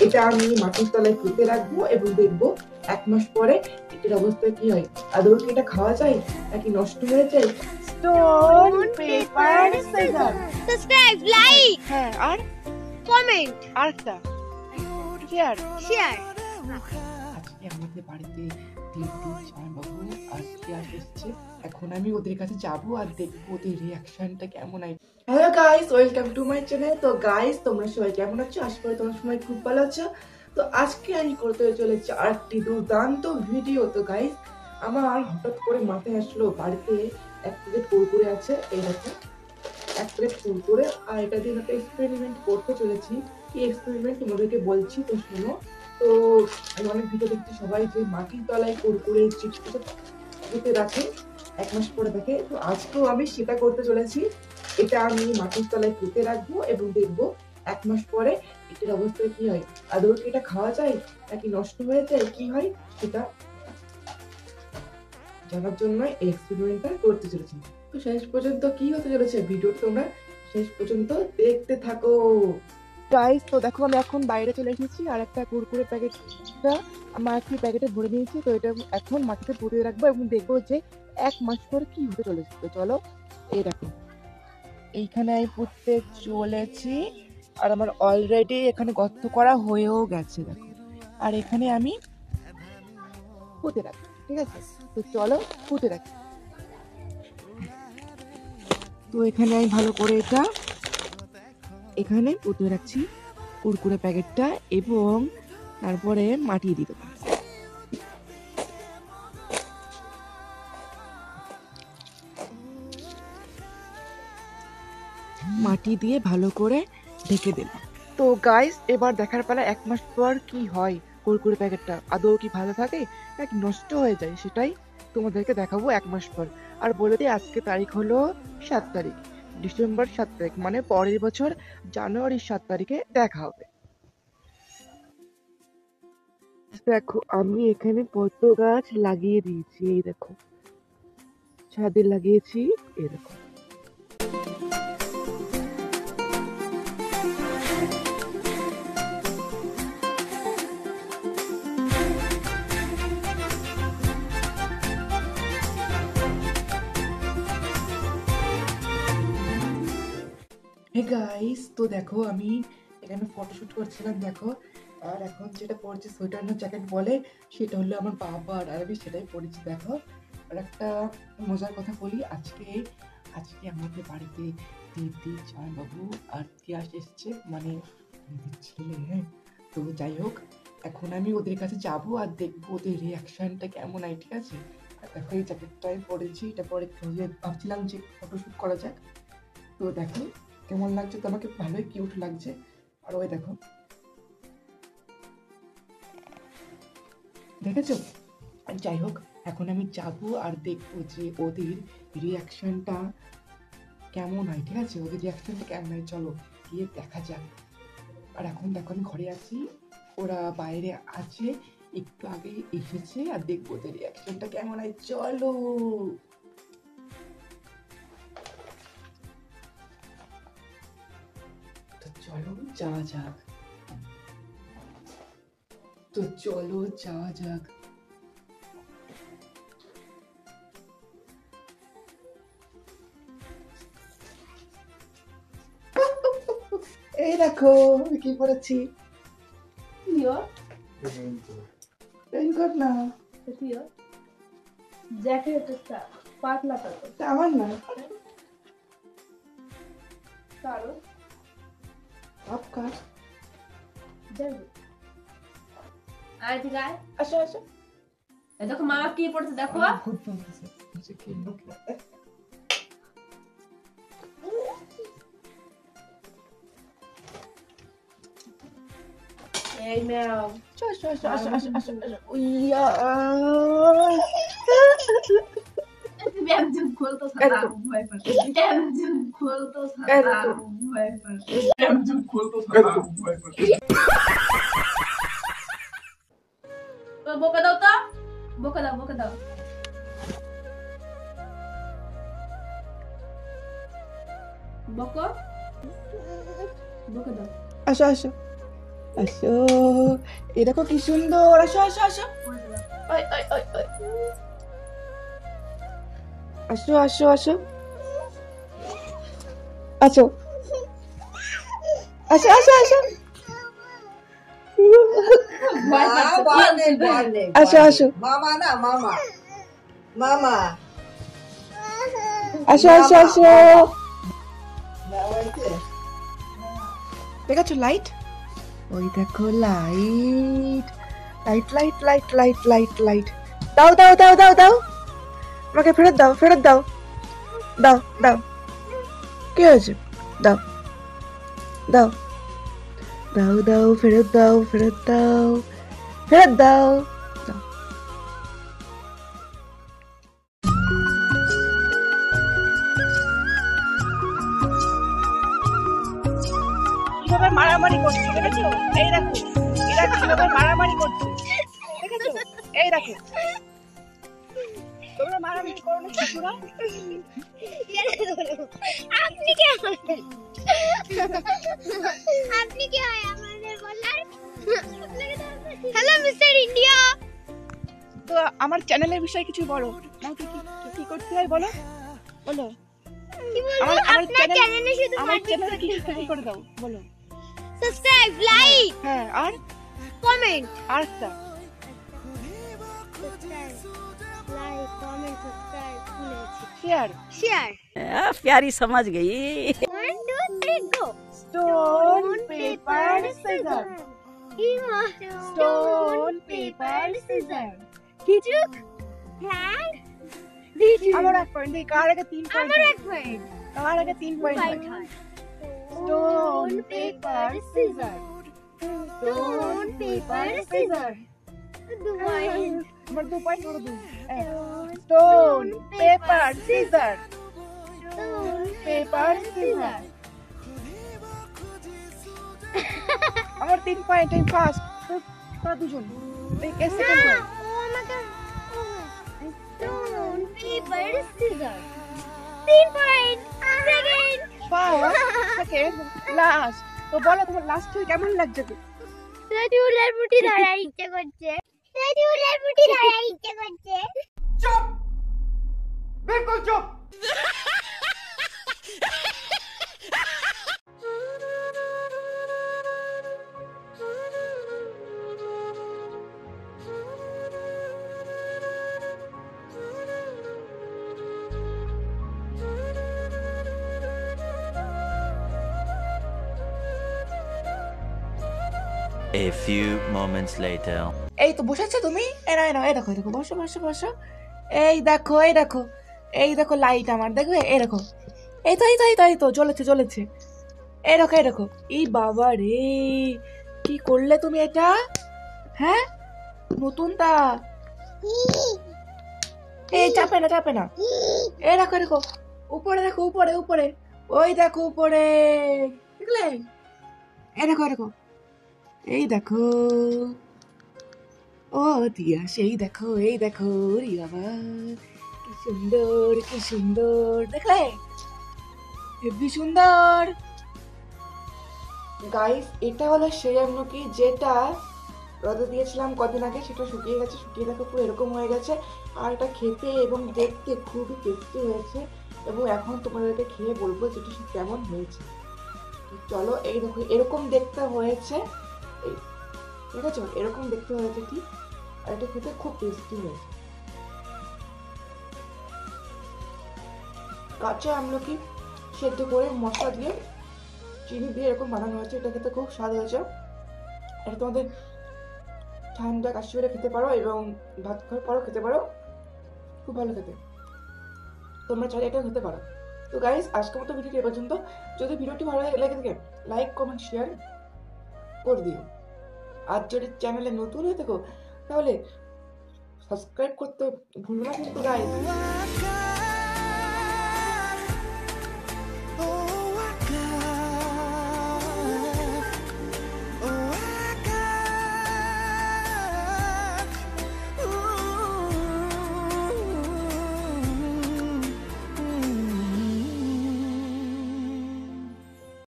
এটা আমি মাটির তলায় পুঁতে রাখবো এবং দেখবো 1 মাস পরে এটার অবস্থা কি হয়। আদৌ কি এটা খাওয়া যায় নাকি নষ্ট হয়ে যায়। Stone paper caesar. Subscribe, like, হ্যাঁ, আর কমেন্ট, আরেকটা শেয়ার। শেয়ার। আজকে আমাদের বাড়িতে দিদি জামাইবাবু আজকে এসেছে। এখন আমি ওদের কাছে যাব আর দেখবো ওদের রিয়াকশনটা কেমন হয়। Hello guys, welcome to my channel. তো গাইস, তোমরা সবাই কেমন আছো? আশা করি তোমরা সবাই খুব ভালো আছো। তো আজকে আমি করতে চলেছি আরেকটি দুর্দান্ত ভিডিও। তো গাইস, আমার হঠাৎ করে মাথায় আসলো বাড়িতে 1 প্লেট কুরকুরে আছে, এই দেখো 1 প্লেট কুরকুরে, আর এটা দিয়ে একটা এক্সপেরিমেন্ট করতে চলেছি। এই এক্সপেরিমেন্ট তোমাদেরকে বলছি, তো শোনো। তো আমি অনেক ভিডিও দেখছি সবাই যে মাটির তলায় কুরকুরে চিপস পুঁতে রাখে, 1 মাস পরে দেখে। তো আজকেও আমি সেটা করতে চলেছি। এটা আমি মাটির তলায় পুঁতে রাখবো এবং দেখবো 1 মাস পরে এটার অবস্থা কি হয়। আদৌ কি এটা খাওয়া যায় নাকি নষ্ট হয়ে যায়, কি হয় সেটা জানার জন্য এই এক্সপেরিমেন্টটা করতে চলেছি। তো শেষ পর্যন্ত কি হতে চলেছে ভিডিও তোমরা শেষ পর্যন্ত দেখতে থাকো। গাইস, তো দেখো আমি এখন বাইরে চলে এসেছি আর একটা কুরকুরে প্যাকেটটা আমার একটি প্যাকেটে ভরে নিয়েছি। তো এটা এখন মাটিতে পুঁতে রাখবো এবং দেখবো যে 1 মাস পরে কি হতে চলেছে। তো চলো, এই দেখো এইখানে আমি পুঁততে চলেছি আর আমার অলরেডি এখানে গর্ত করা হয়েও গেছে দেখো। আর এখানে আমি পুঁতে রাখবো, ঠিক আছে? তো চলো পুঁতে রাখি। তো এখানে আমি ভালো করে এটা এখানে পুঁতে রাখছি কুরকুরে প্যাকেটটা এবং তারপরে মাটি দিয়ে দেবো। মাটি দিয়ে ভালো করে ঢেকে দিল। তো গাইস, এবার দেখার পালা 1 মাস পর কি হয়। কুরকুরে প্যাকেটটা আদৌ কি ভালো থাকে নাকি নষ্ট হয়ে যায়, সেটাই তোমাদেরকে দেখাবো 1 মাস পর। আর বলে দিই, আজকে তারিখ হলো 7 তারিখ, ডিসেম্বর 7 তারিখ, মানে পরের বছর জানুয়ারির 7 তারিখে দেখা হবে। দেখো আমি এখানে পদ্ম গাছ লাগিয়ে দিয়েছি, এই দেখো ছাদে লাগিয়েছি, এই দেখো। হে গাইস, তো দেখো আমি এখানে ফটোশুট করছিলাম দেখো। আর এখন যেটা পড়েছি সোয়েটার না জ্যাকেট বলে, সেটা হলো আমার বাবার, আর আমি সেটাই পড়েছি দেখো। আর একটা মজার কথা বলি, আজকে আজকে আমাদের বাড়িতে দিদি জামাইবাবু আর তিয়াস এসছে, মানে দিদির ছেলে, হ্যাঁ। তো যাই হোক, এখন আমি ওদের কাছে যাব আর দেখবো ওদের রিয়াকশনটা কেমন হয়, ঠিক আছে? আর দেখো এই জ্যাকেটটা আমি পরেছি, এটা পরে ভাবছিলাম যে ফটোশুট করা যাক। তো দেখো কেমন লাগছে, তো আমাকে ভালোই কিউট লাগছে। আর ওই দেখো, দেখেছো? আর যাই হোক, এখন আমি যাব আর দেখবো যে ওদের রিয়াকশনটা কেমন হয়, ঠিক আছে? ওদের রিয়াকশনটা কেমন হয়, চলো গিয়ে দেখা যাক। আর এখন দেখো আমি ঘরে আছি, ওরা বাইরে আছে, একটু আগে এসেছে, আর দেখবো ওদের রিয়াকশনটা কেমন হয়, চলো। তো চলো যাওয়া যাক। তো চলো যাওয়া যাক। এই দেখো আমি কি পড়েছি। রেইনকোট না, জ্যাকেট পাতলা এটা আমার না, কারো আপনার। যাবে আয় ঠিক আয়। আসো আসো, দেখো মামা কি পড়ছে দেখো। ভূত বলতেছে যে কি লোক না। এই নাও। আসো আসো আসো আসো আসো আসো উইয়া। তুমি একজন খোলতো সাদা ভয় পায়, একজন খোলতো সাদা ভয় পায়, একজন খোলতো সাদা ভয় পায়। তো বকা দাও, তো বকা দাও, বকা দাও, বকো বকা দাও। আসো আসো, আসো, এই দেখো কি সুন্দর। আসো আসো আসো, ওই ওই ওই ওই, আসো আসো আসো আসো আসো আসো আসো আসো আসো মামা না মামা মামা আসো আসো আসো। দেখাচ্ছো লাইট? ওই দেখো light light light light light light light. দাও দাও দাও দাও দাও, আমাকে ফেরত দাও, ফেরত দাও, দাও দাও। কি হয়েছে? দাও দাও দাও দাও, ফেরত দাও, ফেরত দাও, ফেরত দাও, দাও। কিভাবে মারামারি করছে দেখেছো? এই দেখো, এরা কিভাবে মারামারি করছে দেখেছো? এই দেখো, তোমরা মারামারি করো না শিশুরা। আপনি কে আমাদের আপনি কে হয় আমাদের বলার? Hello mister India. তো আমার চ্যানেলের বিষয়ে কিছু বলো, আমাকে কি কি করতে হয় বলো, বলো। কি বলবো? আমার আপনার চ্যানেলে শুধু আমার চ্যানেলে কি করে দাও বলো। সাবস্ক্রাইব, লাইক, হ্যাঁ, আর কমেন্ট। আরেকটা subscribe, like, comment, subscribe, share. Share. प्यारी समझ गई 1 2 3 গো। Stone paper scissor, stone paper scissor. কিছু হ্যাঁ, আমার এক পয়েন্ট দিই, কার আগে 3 পয়েন্ট, আমার এক পয়েন্ট। কার আগে 3 পয়েন্ট হয়। Stone paper scissor, stone paper caesar. 2 point. আমার 2 পয়েন্ট, ওর 2। Stone paper caesar, paper scissor. আমার 3 পয়েন্ট, আমি ফার্স্ট, তোরা দুজন এই সেকেন্ড না, হয়। ও আমাকে stone paper caesar. 3 point. Second. First, second, last. তো বলো তোমার লাস্ট হয়ে কেমন লাগছে? তো যদি উলের মুঠি ধরার ইচ্ছে করছে, যদি উলের মুঠি ধরার ইচ্ছে করছে। চুপ, বিলকুল চুপ। A few moments later. এই তো বসেছো তুমি, এনা এনা, এই দেখো, এই দেখো, বসো বসো বসো। এই দেখো, এই দেখো, এই দেখো লাইট আমার, দেখবে? এই দেখো, এই তো এই তো এই তো এই তো জ্বলেছে জ্বলেছে। এই দেখো, এই দেখো। এই বাবা রে, কি করলে তুমি এটা? হ্যাঁ, নতুনটা। এই চাপে না, চাপে না। এই দেখো, দেখো, উপরে দেখো, উপরে উপরে, ওই দেখো উপরে, দেখলে? এই দেখো, এই দেখো, এই দেখো। ও দিয়া, সেই দেখো, এই দেখো, রে বাবা, কি সুন্দর, কি সুন্দর, দেখলে? হেবি সুন্দর। গাইস, এটা হলো সেই আমলকি যেটা রোদে দিয়েছিলাম কদিন আগে, সেটা শুকিয়ে গেছে, শুকিয়ে দেখো পুরো এরকম হয়ে গেছে। আর এটা খেতে এবং দেখতে খুবই টেস্টি হয়েছে, এবং এখন তোমাদেরকে খেয়ে বলবো যেটা কেমন হয়েছে। চলো, এই দেখো এরকম দেখতে হয়েছে, এই ঠিক আছে, এরকম দেখতে হয়েছে ঠিক। আর এটা খেতে খুব টেস্টি হয়েছে। কাঁচা আমলকি সেদ্ধ করে মশলা দিয়ে চিনি দিয়ে এরকম বানানো হয়েছে, এটা খেতে খুব স্বাদ হয়েছে। এটা তোমাদের ঠান্ডা কাশ্মীরে খেতে পারো এবং ভাত খাওয়ার পরও খেতে পারো, খুব ভালো খেতে। তোমরা চাইলে এটাও খেতে পারো। তো গাইস, আজকের মতো ভিডিওটি এ পর্যন্ত। যদি ভিডিওটি ভালো লেগে থাকে, লাইক কমেন্ট শেয়ার করে দিও। আর যদি চ্যানেলে নতুন হয়ে থাকো, তাহলে সাবস্ক্রাইব করতে ভুলো না কিন্তু গাইস।